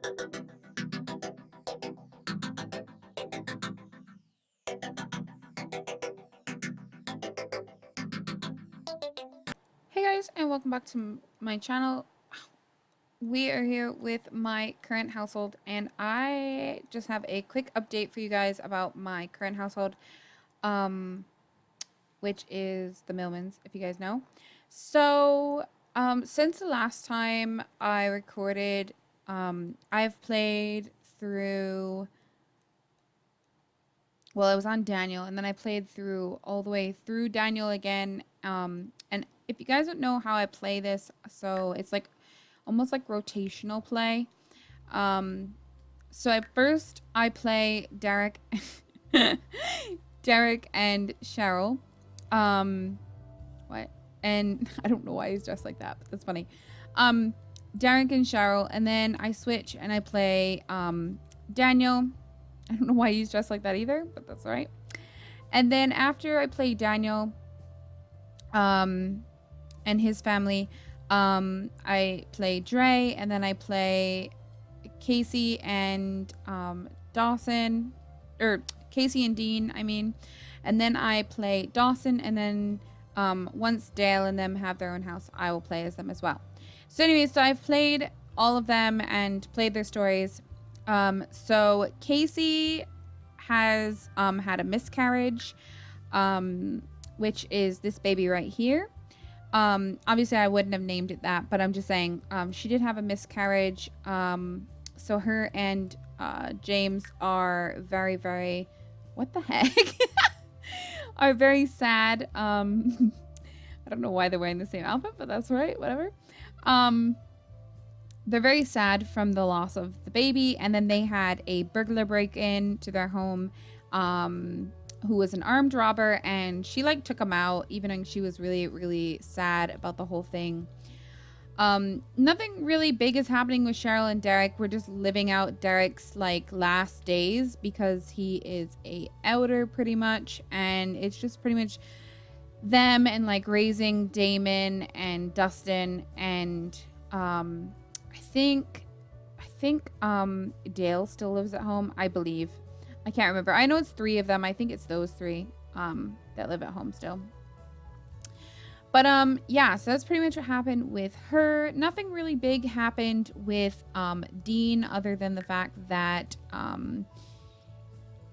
Hey guys, and welcome back to my channel. We are here with my current household, and I just have a quick update for you guys about my current household, um, which is the Millmans, if you guys know. So, since the last time I recorded, I've played through, well, I was on Daniel, and then I played through all the way through Daniel again. And if you guys don't know how I play this, so it's like almost like rotational play. Um, so at first I play Derek, Derek and Cheryl. What? And I don't know why he's dressed like that, but that's funny. Um, Derek and Cheryl, and then I switch and I play Daniel. I don't know why he's dressed like that either, but that's all right. And then after I play Daniel, and his family, I play Dre, and then I play Casey and Dawson, or Casey and Dean, I mean. And then I play Dawson, and then once Dale and them have their own house, I will play as them as well. So anyways, so I've played all of them and played their stories. So Casey has had a miscarriage, which is this baby right here. Obviously I wouldn't have named it that, but I'm just saying, she did have a miscarriage. So her and James are very, very, what the heck? Are very sad. I don't know why they're wearing the same outfit, but that's right, whatever. They're very sad from the loss of the baby, and then they had a burglar break in to their home, who was an armed robber, and she like took him out, even though she was really, really sad about the whole thing. Nothing really big is happening with Cheryl and Derek. We're just living out Derek's like last days because he is a elder pretty much, and it's just pretty much them and like raising Damon and Dustin, and I think Dale still lives at home, I believe. I can't remember. I know it's 3 of them. I think it's those 3 that live at home still. But yeah, so that's pretty much what happened with her. Nothing really big happened with Dean, other than the fact that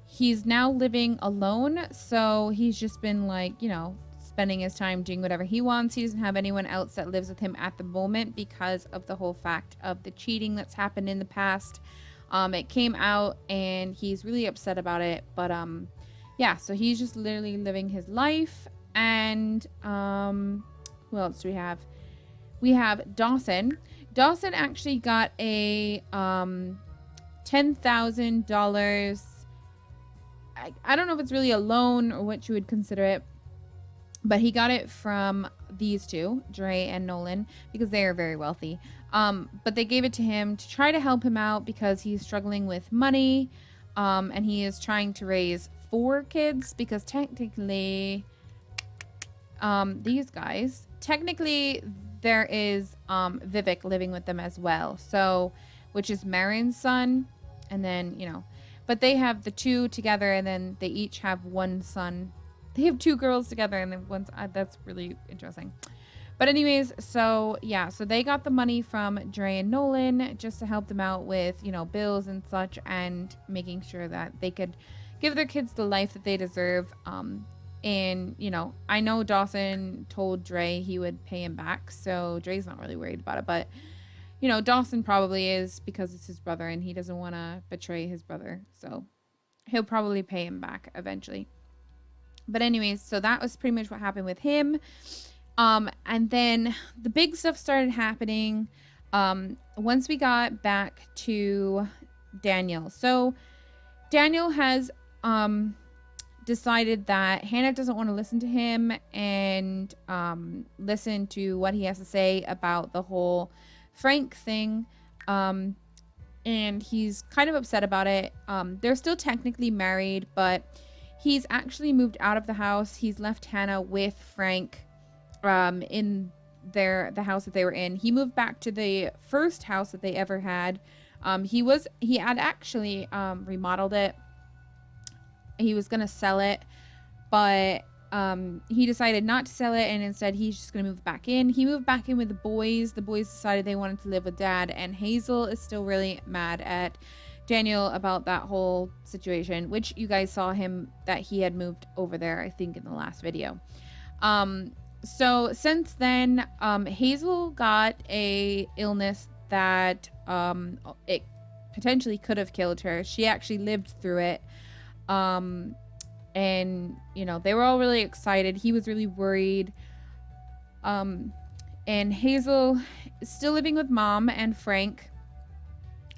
he's now living alone. So he's just been like, you know, spending his time doing whatever he wants. He doesn't have anyone else that lives with him at the moment because of the whole fact of the cheating that's happened in the past. It came out and he's really upset about it. But yeah, so he's just literally living his life. And who else do we have? We have Dawson. Dawson actually got a $10,000. I don't know if it's really a loan or what you would consider it, but he got it from these 2, Dre and Nolan, because they are very wealthy. But they gave it to him to try to help him out because he's struggling with money, and he is trying to raise 4 kids because technically, these guys, technically there is Vivek living with them as well, so, which is Marin's son, and then, you know, but they have the 2 together, and then they each have 1 son. They have 2 girls together, and then one's, that's really interesting. But anyways, so yeah, so they got the money from Dre and Nolan just to help them out with, you know, bills and such, and making sure that they could give their kids the life that they deserve. And, you know, I know Dawson told Dre he would pay him back, so Dre's not really worried about it, but, you know, Dawson probably is because it's his brother and he doesn't want to betray his brother, so he'll probably pay him back eventually. But anyways, so that was pretty much what happened with him. And then the big stuff started happening once we got back to Daniel. So Daniel has decided that Hannah doesn't want to listen to him and listen to what he has to say about the whole Frank thing. And he's kind of upset about it. They're still technically married, but he's actually moved out of the house. He's left Hannah with Frank in the house that they were in. He moved back to the first house that they ever had, He had actually remodeled it. He was gonna sell it, but he decided not to sell it, and instead he's just gonna move back in. He moved back in with the boys. The boys decided they wanted to live with Dad, and Hazel is still really mad at Daniel about that whole situation, which you guys saw him that he had moved over there, I think, in the last video. So since then, Hazel got a illness that it potentially could have killed her. She actually lived through it. And you know, they were all really excited. He was really worried. And Hazel is still living with Mom and Frank.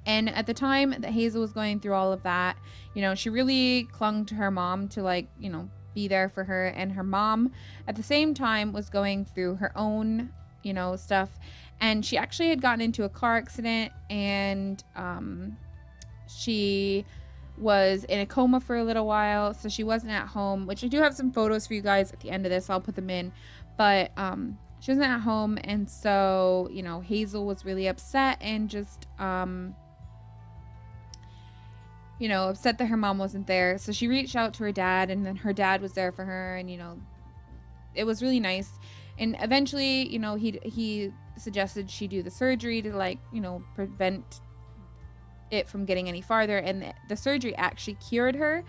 And at the time that Hazel was going through all of that, you know, she really clung to her mom to, like, you know, be there for her. And her mom at the same time was going through her own, you know, stuff. And she actually had gotten into a car accident, and she was in a coma for a little while, so she wasn't at home, which I do have some photos for you guys at the end of this. I'll put them in. But she wasn't at home, and so, you know, Hazel was really upset and just you know, upset that her mom wasn't there. So she reached out to her dad, and then her dad was there for her, and, you know, it was really nice. And eventually, you know, he suggested she do the surgery to, like, you know, prevent it from getting any farther, and the surgery actually cured her.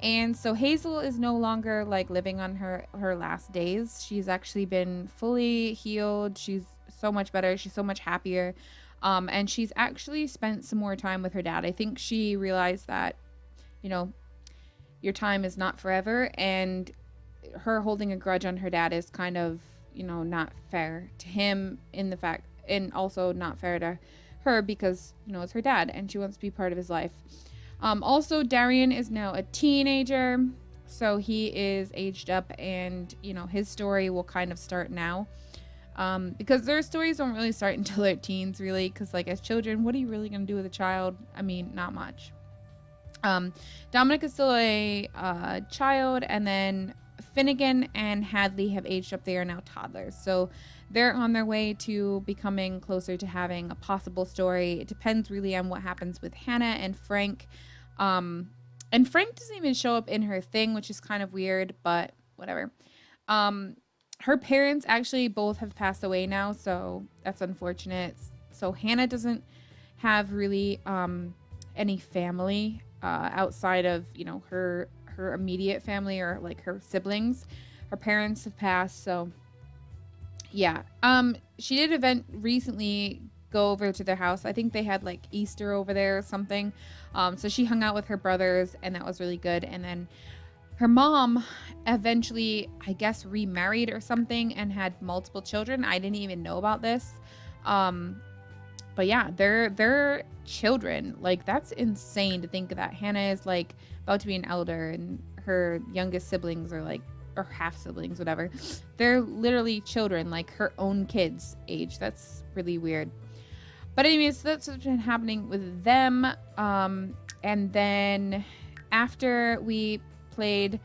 And so Hazel is no longer, like, living on her last days. She's actually been fully healed. She's so much better. She's so much happier. And she's actually spent some more time with her dad. I think she realized that, you know, your time is not forever, and her holding a grudge on her dad is kind of, you know, not fair to him, in the fact, and also not fair to her, because, you know, it's her dad and she wants to be part of his life. Also, Darian is now a teenager, so he is aged up, and, you know, his story will kind of start now. Because their stories don't really start until their teens, really, because, like, as children, what are you really going to do with a child? I mean, not much. Dominic is still a child, and then Finnegan and Hadley have aged up. They are now toddlers, so they're on their way to becoming closer to having a possible story. It depends really on what happens with Hannah and Frank. And Frank doesn't even show up in her thing, which is kind of weird, but whatever. Her parents actually both have passed away now, so that's unfortunate. So Hannah doesn't have really any family outside of, you know, her immediate family, or, like, her siblings. Her parents have passed, so yeah. She did recently go over to their house. I think they had, like, Easter over there or something. So she hung out with her brothers, and that was really good. And then her mom eventually, I guess, remarried or something and had multiple children. I didn't even know about this. But yeah, they're children. Like, that's insane to think that Hannah is, like, about to be an elder, and her youngest siblings are, like, or half siblings, whatever. They're literally children, like her own kids' age. That's really weird. But anyways, that's what's been happening with them. And then after we played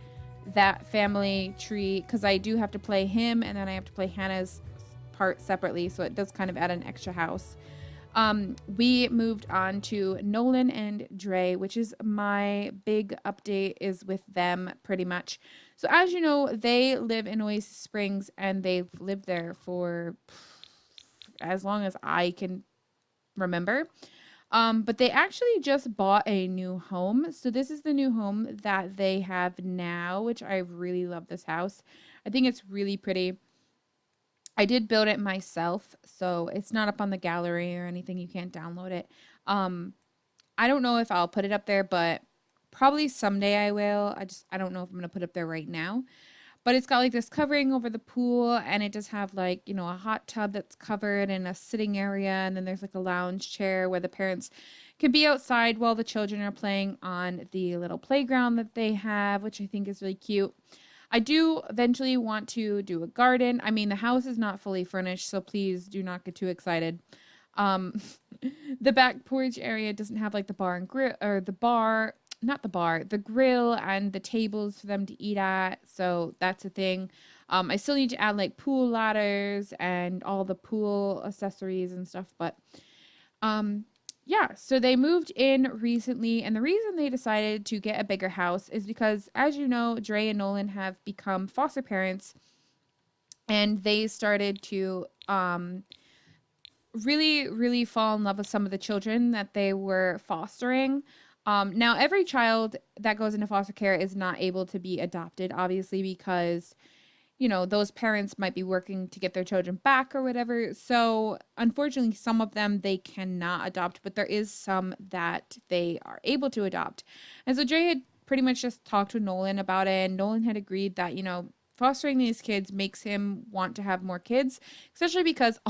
that family tree, because I do have to play him, and then I have to play Hannah's part separately, so it does kind of add an extra house. We moved on to Nolan and Dre, which is my big update, is with them pretty much. So as you know, they live in Oasis Springs, and they've lived there for as long as I can remember. But they actually just bought a new home. So this is the new home that they have now, which I really love this house. I think it's really pretty. I did build it myself, so it's not up on the gallery or anything. You can't download it. I don't know if I'll put it up there, but probably someday I will. I don't know if I'm going to put it up there right now. But it's got like this covering over the pool, and it does have like, you know, a hot tub that's covered and a sitting area. And then there's like a lounge chair where the parents can be outside while the children are playing on the little playground that they have, which I think is really cute. I do eventually want to do a garden. I mean, the house is not fully furnished, so please do not get too excited. The back porch area doesn't have like the bar and grill, or the bar, not the bar, the grill and the tables for them to eat at. So that's a thing. I still need to add like pool ladders and all the pool accessories and stuff. But yeah, so they moved in recently, and the reason they decided to get a bigger house is because, as you know, Dre and Nolan have become foster parents, and they started to really fall in love with some of the children that they were fostering. Now, every child that goes into foster care is not able to be adopted, obviously, because those parents might be working to get their children back or whatever. So, unfortunately, some of them they cannot adopt, but there is some that they are able to adopt. And so Jay had pretty much just talked with Nolan about it, and Nolan had agreed that, fostering these kids makes him want to have more kids, especially because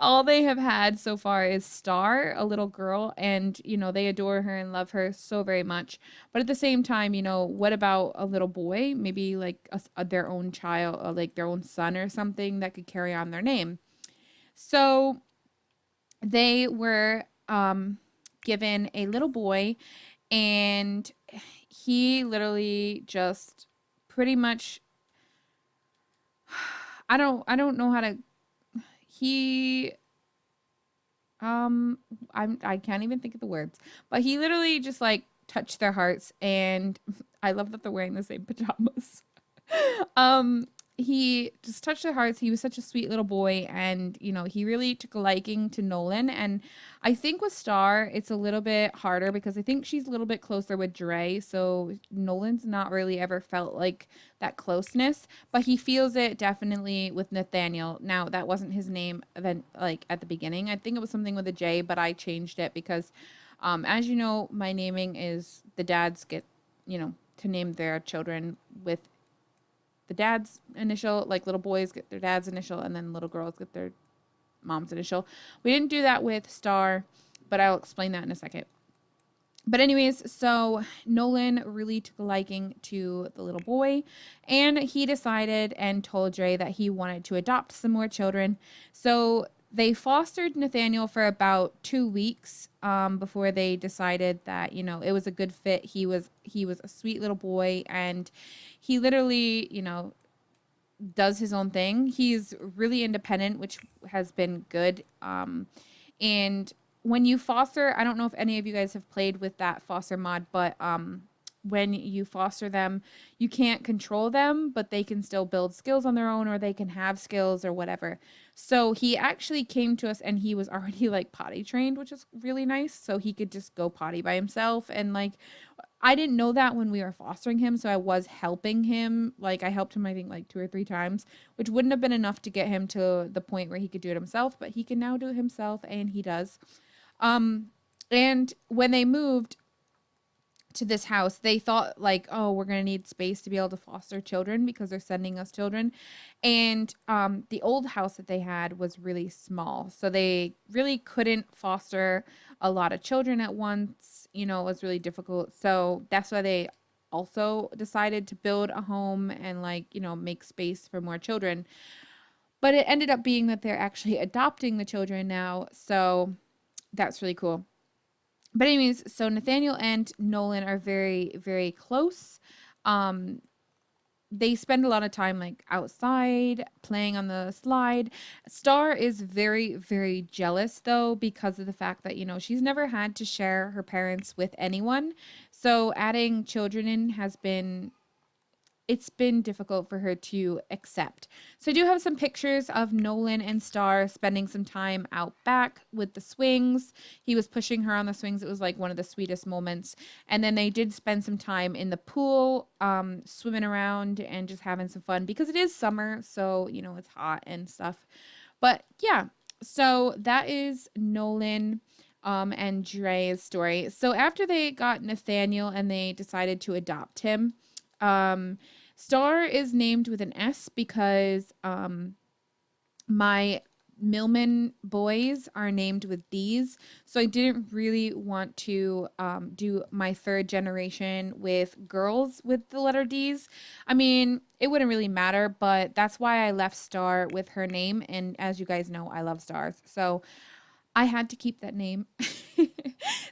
all they have had so far is Star, a little girl, and they adore her and love her so very much. But at the same time, what about a little boy? Maybe like their own child, like their own son or something that could carry on their name. So they were given a little boy, and he literally just pretty much I don't know how to he I can't even think of the words, but he literally just like touched their hearts, and I love that they're wearing the same pajamas. um he just touched their hearts. He was such a sweet little boy, and he really took a liking to Nolan. And I think with Star it's a little bit harder because I think she's a little bit closer with Dre, so Nolan's not really ever felt like that closeness, but he feels it definitely with Nathaniel. Now, that wasn't his name event like at the beginning. I think it was something with a J, but I changed it because as you know, my naming is the dads get to name their children with the dad's initial, like little boys get their dad's initial, and then little girls get their mom's initial. We didn't do that with Star, but I'll explain that in a second. But anyways, so Nolan really took a liking to the little boy, and he decided and told Dre that he wanted to adopt some more children. So they fostered Nathaniel for about 2 weeks before they decided that it was a good fit. He was a sweet little boy, and he literally does his own thing. He's really independent, which has been good. And when you foster, I don't know if any of you guys have played with that foster mod, but when you foster them, you can't control them, but they can still build skills on their own, or they can have skills or whatever. So he actually came to us, and he was already like potty trained, which is really nice. So he could just go potty by himself. And like, I didn't know that when we were fostering him, so I was helping him. Like, I helped him, I think, like 2 or 3 times, which wouldn't have been enough to get him to the point where he could do it himself, but he can now do it himself, and he does. Um, and when they moved to this house, they thought like, oh, we're gonna need space to be able to foster children because they're sending us children. And the old house that they had was really small, so they really couldn't foster a lot of children at once. It was really difficult. So that's why they also decided to build a home and like make space for more children. But it ended up being that they're actually adopting the children now, so that's really cool. But anyways, so Nathaniel and Nolan are very, very close. Um, they spend a lot of time like outside playing on the slide. Star is very, very jealous though because of the fact that she's never had to share her parents with anyone. So adding children in it's been difficult for her to accept. So I do have some pictures of Nolan and Star spending some time out back with the swings. He was pushing her on the swings. It was like one of the sweetest moments. And then they did spend some time in the pool, swimming around and just having some fun because it is summer. So, it's hot and stuff. But yeah, so that is Nolan and Dre's story. So after they got Nathaniel and they decided to adopt him, Star is named with an S because my Millman boys are named with D's. So I didn't really want to do my third generation with girls with the letter D's. I mean, it wouldn't really matter, but that's why I left Star with her name. And as you guys know, I love stars. So I had to keep that name.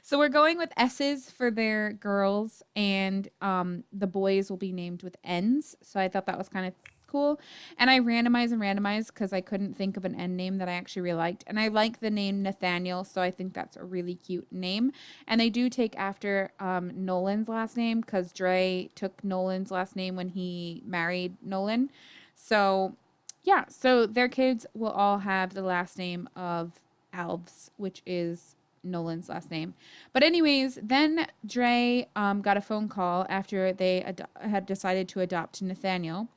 So we're going with S's for their girls, and the boys will be named with N's. So I thought that was kind of cool. And I randomized because I couldn't think of an end name that I actually really liked. And I like the name Nathaniel, so I think that's a really cute name. And they do take after Nolan's last name because Dre took Nolan's last name when he married Nolan. So yeah, so their kids will all have the last name of Alves, which is Nolan's last name. But anyways, then Dre got a phone call after they had decided to adopt Nathaniel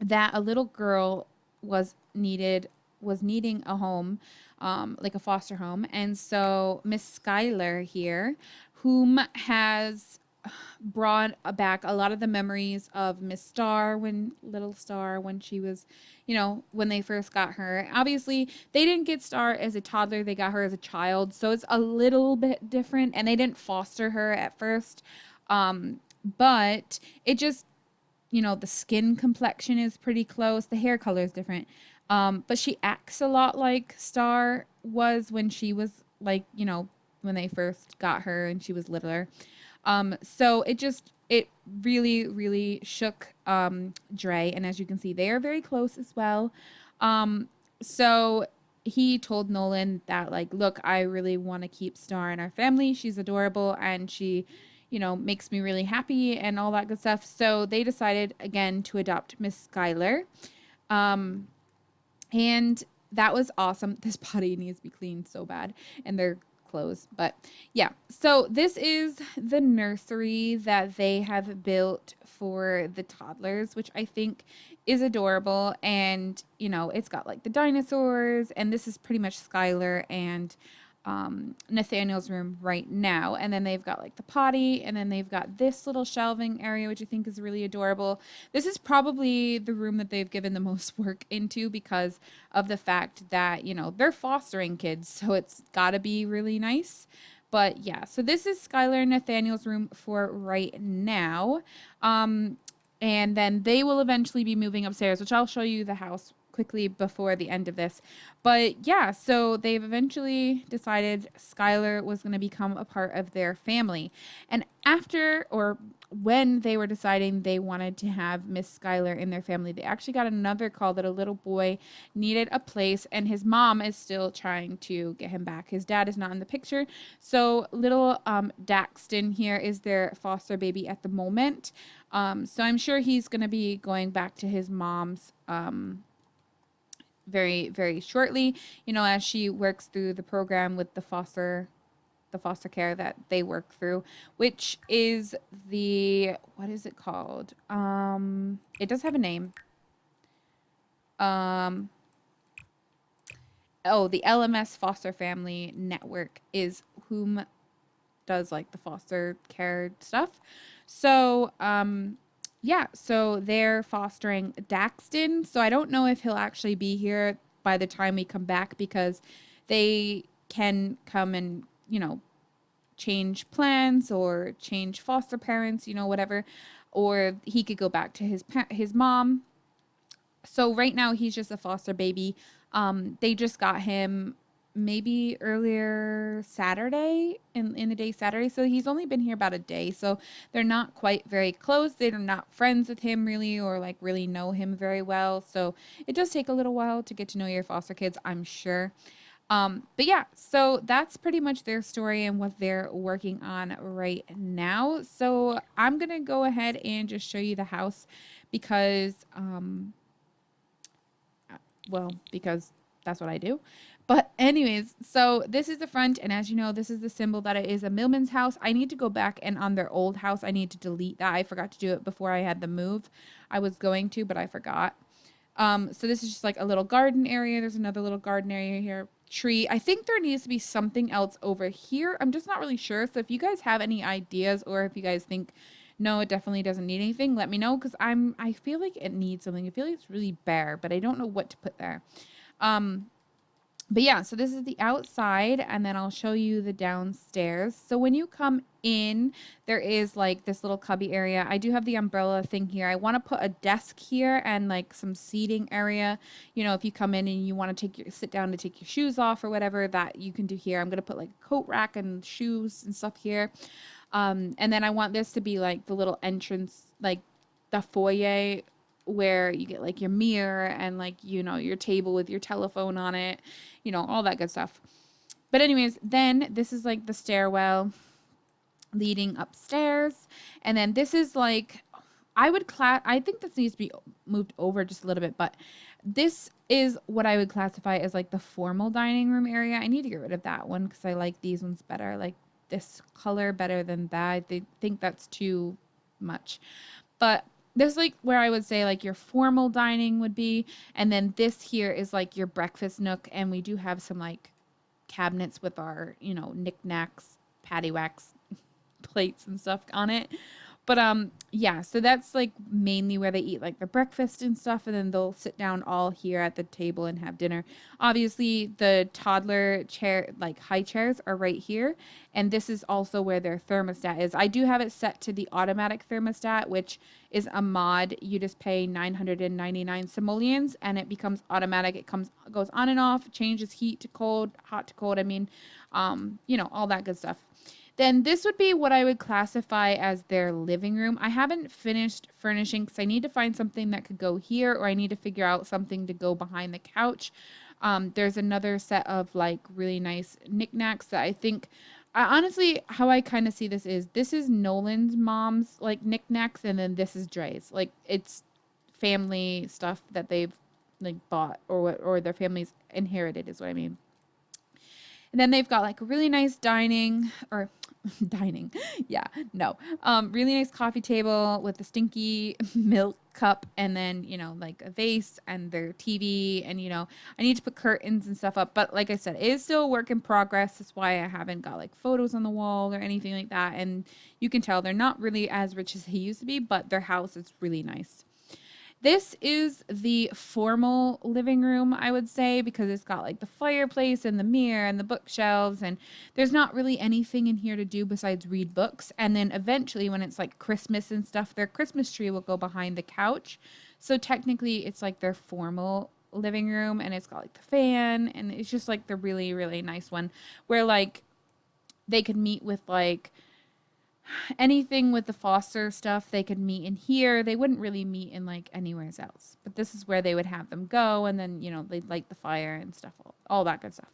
that a little girl was needing a home, like a foster home, and so Miss Skylar here, whom has brought back a lot of the memories of Miss Star when little Star when she was, when they first got her. Obviously, they didn't get Star as a toddler, they got her as a child, so it's a little bit different, and they didn't foster her at first. But it just, the skin complexion is pretty close. The hair color is different. But she acts a lot like Star was when she was like, when they first got her and she was littler. So it really, really shook Dre. And as you can see, they are very close as well. So he told Nolan that, like, look, I really want to keep Star in our family. She's adorable and she, makes me really happy and all that good stuff. So they decided again to adopt Miss Skylar. And that was awesome. This potty needs to be cleaned so bad. And they're clothes. But yeah, so this is the nursery that they have built for the toddlers, which I think is adorable. And, it's got like the dinosaurs, and this is pretty much Skylar and Nathaniel's room right now. And then they've got like the potty, and then they've got this little shelving area, which I think is really adorable. This is probably the room that they've given the most work into because of the fact that, they're fostering kids, so it's got to be really nice. But yeah, so this is Skylar and Nathaniel's room for right now. And then they will eventually be moving upstairs, which I'll show you the house quickly before the end of this. But yeah, so they've eventually decided Skylar was going to become a part of their family. And after, or when they were deciding they wanted to have Miss Skylar in their family, they actually got another call that a little boy needed a place, and his mom is still trying to get him back. His dad is not in the picture. So little Daxton here is their foster baby at the moment. So I'm sure he's going to be going back to his mom's very, very shortly, as she works through the program with the foster care that they work through, which is what is it called? It does have a name. The LMS Foster Family Network is whom does like the foster care stuff. So, yeah, so they're fostering Daxton. So I don't know if he'll actually be here by the time we come back, because they can come and, change plans or change foster parents, whatever. Or he could go back to his mom. So right now he's just a foster baby. They just got him maybe earlier Saturday, in the day Saturday, so he's only been here about a day, so they're not quite very close. They're not friends with him really, or like really know him very well, so it does take a little while to get to know your foster kids, I'm sure. But yeah, so that's pretty much their story and what they're working on right now. So I'm gonna go ahead and just show you the house because because that's what I do. But anyways, so this is the front, and as you know, this is the symbol that it is a Millman's house. I need to go back, and on their old house, I need to delete that. I forgot to do it before I had the move. I was going to, but I forgot. So this is just like a little garden area. There's another little garden area here. Tree. I think there needs to be something else over here. I'm just not really sure. So if you guys have any ideas, or if you guys think, no, it definitely doesn't need anything, let me know, because I feel like it needs something. I feel like it's really bare, but I don't know what to put there. But yeah, so this is the outside, and then I'll show you the downstairs. So when you come in, there is like this little cubby area. I do have the umbrella thing here. I want to put a desk here and like some seating area. If you come in and you want to sit down to take your shoes off or whatever, that you can do here. I'm going to put like a coat rack and shoes and stuff here. And then I want this to be like the little entrance, like the foyer where you get like your mirror and like, your table with your telephone on it, all that good stuff. But anyways, then this is like the stairwell leading upstairs. And then this is like, I think this needs to be moved over just a little bit, but this is what I would classify as like the formal dining room area. I need to get rid of that one because I like these ones better. I like this color better than that. I think that's too much. But this is like where I would say like your formal dining would be. And then this here is like your breakfast nook. And we do have some like cabinets with our, knickknacks, paddywhacks, plates and stuff on it. But yeah, so that's like mainly where they eat like their breakfast and stuff, and then they'll sit down all here at the table and have dinner. Obviously, the toddler chair, like high chairs, are right here, and this is also where their thermostat is. I do have it set to the automatic thermostat, which is a mod. You just pay 999 simoleons, and it becomes automatic. It goes on and off, changes heat to cold, hot to cold. I mean, all that good stuff. Then this would be what I would classify as their living room. I haven't finished furnishing because I need to find something that could go here, or I need to figure out something to go behind the couch. There's another set of like really nice knickknacks that I think, honestly, how I kind of see this is Nolan's mom's like knickknacks, and then this is Dre's. Like it's family stuff that they've like bought or their family's inherited is what I mean. And then they've got like a really nice dining or dining. Yeah, no. Really nice coffee table with a stinky milk cup and then, like a vase and their TV and, I need to put curtains and stuff up. But like I said, it is still a work in progress. That's why I haven't got like photos on the wall or anything like that. And you can tell they're not really as rich as they used to be, but their house is really nice. This is the formal living room, I would say, because it's got like the fireplace and the mirror and the bookshelves, and there's not really anything in here to do besides read books. And then eventually, when it's like Christmas and stuff, their Christmas tree will go behind the couch. So technically, it's like their formal living room, and it's got like the fan, and it's just like the really, really nice one where like they could meet with like anything with the foster stuff they could meet in here. They wouldn't really meet in like anywhere else, but this is where they would have them go, and then they'd light the fire and stuff, all that good stuff.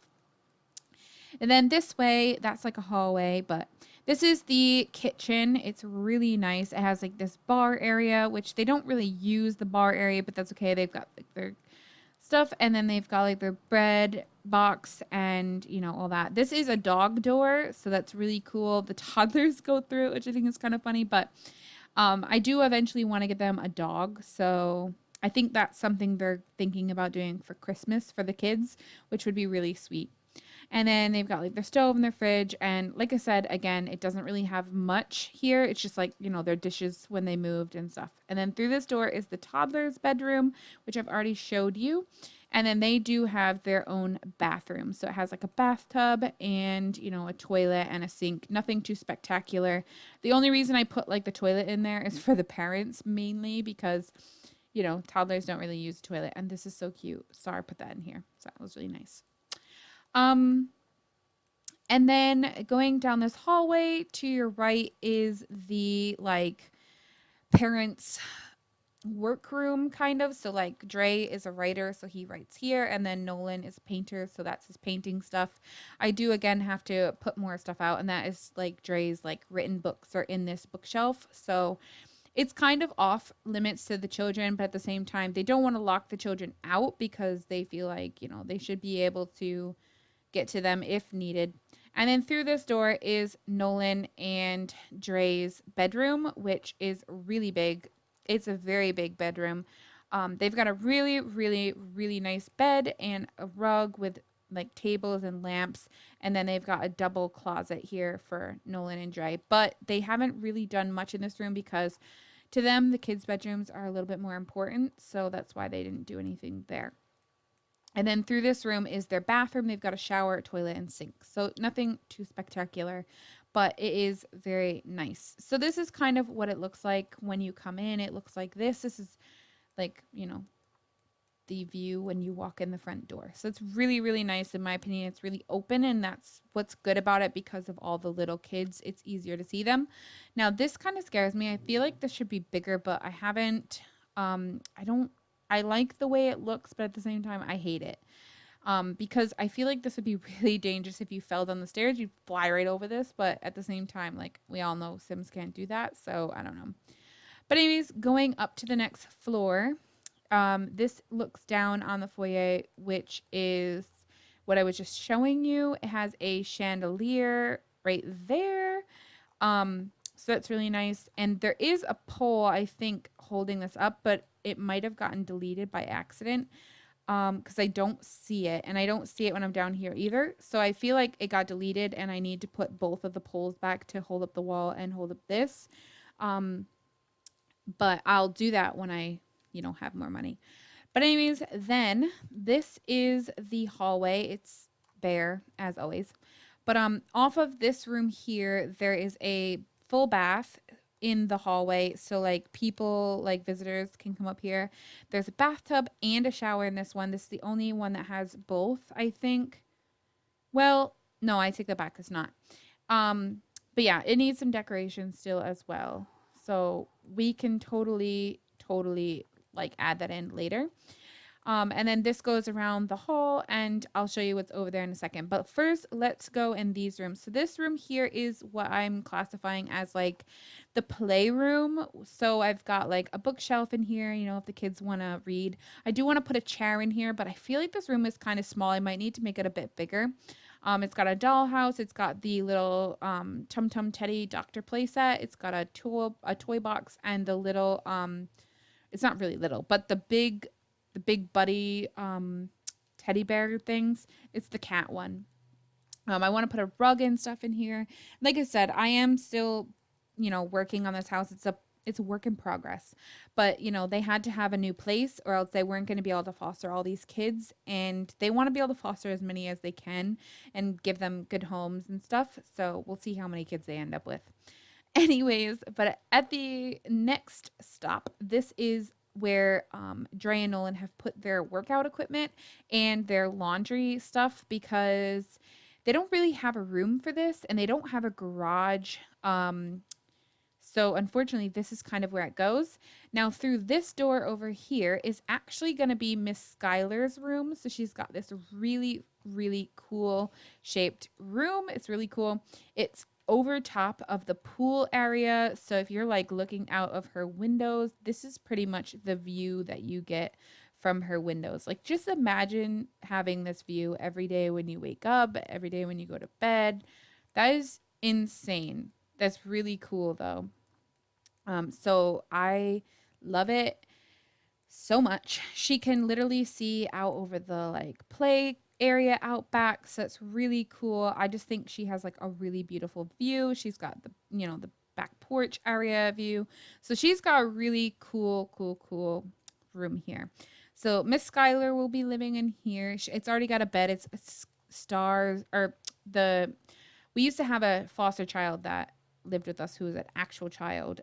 And then this way, that's like a hallway, but this is the kitchen. It's really nice. It has like this bar area, which they don't really use the bar area, but that's okay. They've got like their stuff, and then they've got like their bread box and all that. This is a dog door, so that's really cool. The toddlers go through it, which I think is kind of funny, but I do eventually want to get them a dog, so I think that's something they're thinking about doing for Christmas for the kids, which would be really sweet. And then they've got like their stove and their fridge. And like I said, again, it doesn't really have much here. It's just like, their dishes when they moved and stuff. And then through this door is the toddler's bedroom, which I've already showed you. And then they do have their own bathroom. So it has like a bathtub and, a toilet and a sink. Nothing too spectacular. The only reason I put like the toilet in there is for the parents mainly because, toddlers don't really use the toilet. And this is so cute. Sorry, I put that in here. So that was really nice. And then going down this hallway to your right is the like parents' workroom kind of. So like Dre is a writer, so he writes here, and then Nolan is a painter, so that's his painting stuff. I do again have to put more stuff out, and that is like Dre's like written books are in this bookshelf. So it's kind of off limits to the children, but at the same time, they don't want to lock the children out because they feel like, they should be able to get to them if needed. And then through this door is Nolan and Dre's bedroom, which is really big. It's a very big bedroom. They've got a really, really, really nice bed and a rug with like tables and lamps. And then they've got a double closet here for Nolan and Dre. But they haven't really done much in this room because to them, the kids' bedrooms are a little bit more important. So that's why they didn't do anything there. And then through this room is their bathroom. They've got a shower, toilet, and sink. So nothing too spectacular, but it is very nice. So this is kind of what it looks like when you come in. It looks like this. This is like, the view when you walk in the front door. So it's really, really nice. In my opinion, it's really open, and that's what's good about it because of all the little kids. It's easier to see them. Now, this kind of scares me. I feel like this should be bigger, but I haven't I like the way it looks, but at the same time, I hate it. Because I feel like this would be really dangerous if you fell down the stairs. You'd fly right over this, but at the same time, like we all know Sims can't do that, so I don't know. But anyways, going up to the next floor, this looks down on the foyer, which is what I was just showing you. It has a chandelier right there. So that's really nice. And there is a pole, I think, holding this up, but it might have gotten deleted by accident. Because I don't see it, and I don't see it when I'm down here either. So I feel like it got deleted, and I need to put both of the poles back to hold up the wall and hold up this. Um, but I'll do that when I, have more money. But anyways, then this is the hallway. It's bare as always. But off of this room here, there is a full bath in the hallway. So like people, like visitors can come up here. There's a bathtub and a shower in this one. This is the only one that has both, I think. Well, no, I take that back. It's not. But yeah, it needs some decoration still as well. So we can totally like add that in later. And then this goes around the hall, and I'll show you what's over there in a second. But first, let's go in these rooms. So this room here is what I'm classifying as like the playroom. So I've got like a bookshelf in here, if the kids want to read. I do want to put a chair in here, but I feel like this room is kind of small. I might need to make it a bit bigger. It's got a dollhouse. It's got the little Tum Tum Teddy Doctor playset. It's got a toy box, and the little it's not really little, but the big buddy teddy bear things. It's the cat one. I want to put a rug and stuff in here. Like I said, I am still, working on this house. It's a work in progress. But, they had to have a new place, or else they weren't going to be able to foster all these kids. And they want to be able to foster as many as they can and give them good homes and stuff. So we'll see how many kids they end up with. Anyways, but at the next stop, this is where Dre and Nolan have put their workout equipment and their laundry stuff, because they don't really have a room for this, and they don't have a garage. So unfortunately, this is kind of where it goes. Now, through this door over here is actually going to be Miss Skylar's room. So she's got this really, really cool shaped room. It's really cool. It's over top of the pool area. So if you're like looking out of her windows, this is pretty much the view that you get from her windows. Like just imagine having this view every day when you wake up, every day when you go to bed. That is insane. That's really cool though. So I love it so much. She can literally see out over the like play area out back, so it's really cool. I just think she has like a really beautiful view. She's got the the back porch area view, so she's got a really cool room here. So Miss Skylar will be living in here. It's already got a bed. It's stars, or the we used to have a foster child that lived with us who was an actual child,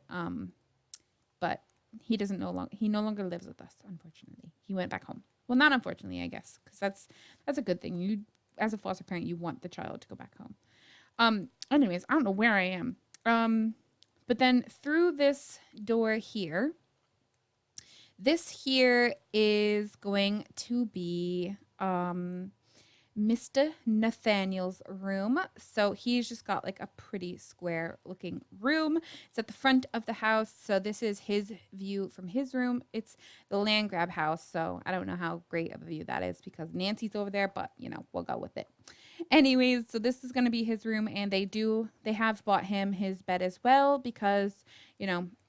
but he no longer lives with us, unfortunately. He went back home. Well, not unfortunately, I guess, because that's a good thing. You, as a foster parent, you want the child to go back home. Anyways, I don't know where I am. But then through this door here, this here is going to be Mr. Nathaniel's room. So he's just got like a pretty square looking room. It's at the front of the house. So this is his view from his room. It's the land grab house. So I don't know how great of a view that is because Nancy's over there, but we'll go with it. Anyways, so this is going to be his room, and they have bought him his bed as well because,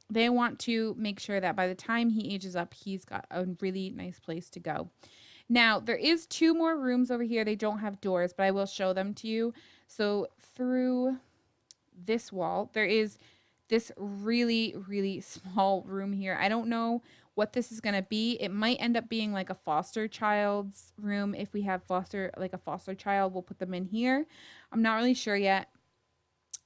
they want to make sure that by the time he ages up, he's got a really nice place to go. Now, there is 2 more rooms over here. They don't have doors, but I will show them to you. So through this wall, there is this really, really small room here. I don't know what this is going to be. It might end up being like a foster child's room. If we have a foster child, we'll put them in here. I'm not really sure yet.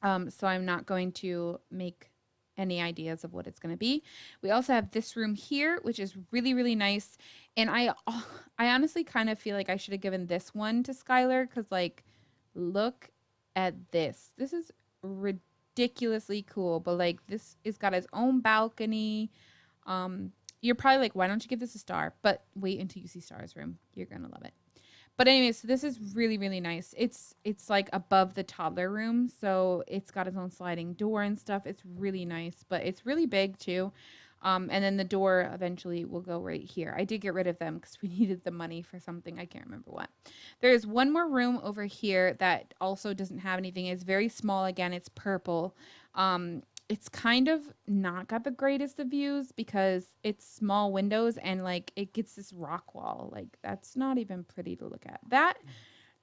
So I'm not going to make any ideas of what it's going to be. We also have this room here, which is really, really nice. And I honestly kind of feel like I should have given this one to Skylar because, like, look at this. This is ridiculously cool, but, like, this has got its own balcony. You're probably like, why don't you give this a star? But wait until you see Star's room. You're going to love it. But anyways, so this is really, really nice. It's like above the toddler room, so it's got its own sliding door and stuff. It's really nice, but it's really big too. And then the door eventually will go right here. I did get rid of them because we needed the money for something. I can't remember what. There's one more room over here that also doesn't have anything. It's very small again. It's purple. It's kind of not got the greatest of views because it's small windows and like it gets this rock wall. Like that's not even pretty to look at.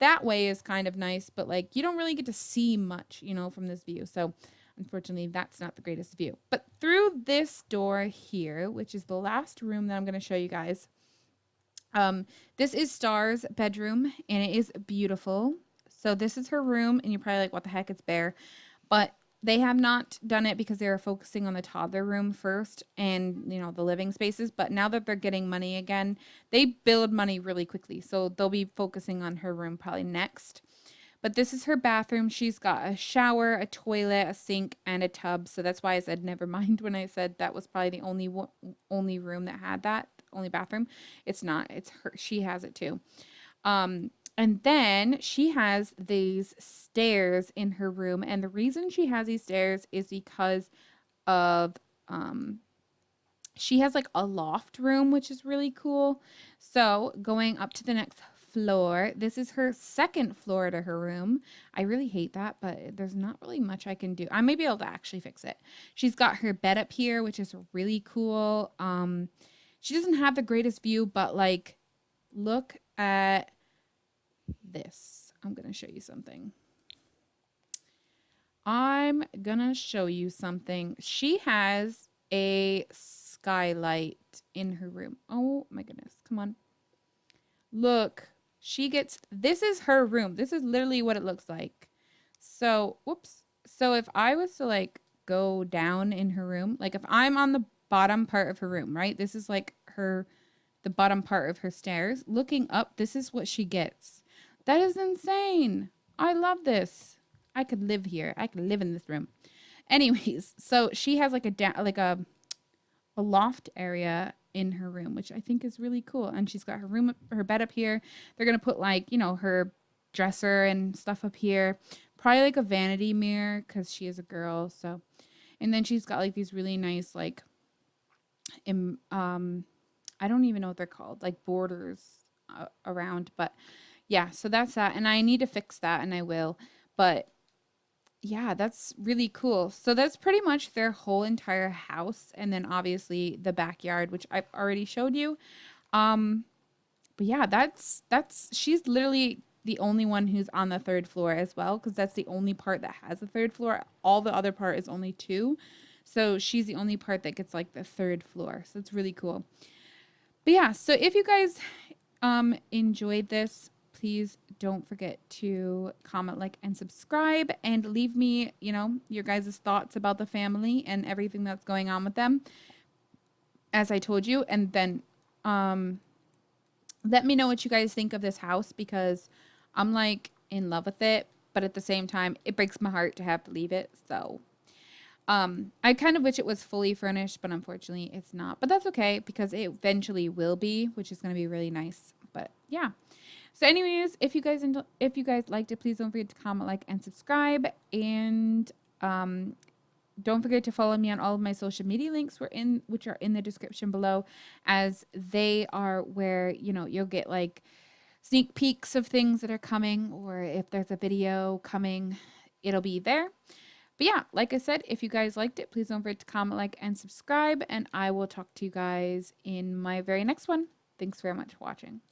That way is kind of nice, but like you don't really get to see much, you know, from this view. So unfortunately, that's not the greatest view. But through this door here, which is the last room that I'm going to show you guys, this is Star's bedroom, and it is beautiful. So this is her room, and you're probably like, what the heck, it's bare. But they have not done it because they were focusing on the toddler room first and, you know, the living spaces. But now that they're getting money again, they build money really quickly. So they'll be focusing on her room probably next. But this is her bathroom. She's got a shower, a toilet, a sink, and a tub. So that's why I said never mind when I said that was probably the only room that had that, only bathroom. It's not. It's her. She has it too. And then she has these stairs in her room. And the reason she has these stairs is because of she has like a loft room, which is really cool. So going up to the next floor, this is her second floor to her room. I really hate that, but there's not really much I can do. I may be able to actually fix it. She's got her bed up here, which is really cool. She doesn't have the greatest view, but like look at this. I'm going to show you something. She has a skylight in her room. Oh my goodness. Come on. Look. This is her room. This is literally what it looks like. So, whoops. So if I was to like go down in her room, like if I'm on the bottom part of her room, right? This is like the bottom part of her stairs. Looking up, this is what she gets. That is insane. I love this. I could live here. I could live in this room. Anyways, so she has like a loft area in her room, which I think is really cool. And she's got her bed up here. They're going to put like, you know, her dresser and stuff up here. Probably like a vanity mirror because she is a girl. So, and then she's got like these really nice, like, I don't even know what they're called, like borders around. But yeah, so that's that. And I need to fix that and I will. But yeah, that's really cool. So that's pretty much their whole entire house. And then obviously the backyard, which I've already showed you. But yeah, she's literally the only one who's on the third floor as well, because that's the only part that has a third floor. All the other part is only 2. So she's the only part that gets like the third floor. So it's really cool. But yeah, so if you guys enjoyed this, please don't forget to comment, like, and subscribe, and leave me, you know, your guys' thoughts about the family and everything that's going on with them, as I told you. And then let me know what you guys think of this house, because I'm like in love with it, but at the same time, it breaks my heart to have to leave it. So I kind of wish it was fully furnished, but unfortunately it's not. But that's okay, because it eventually will be, which is going to be really nice. But yeah. So anyways, if you guys liked it, please don't forget to comment, like, and subscribe. And don't forget to follow me on all of my social media links which are in the description below, as they are where, you know, you'll get like sneak peeks of things that are coming, or if there's a video coming, it'll be there. But yeah, like I said, if you guys liked it, please don't forget to comment, like, and subscribe, and I will talk to you guys in my very next one. Thanks very much for watching.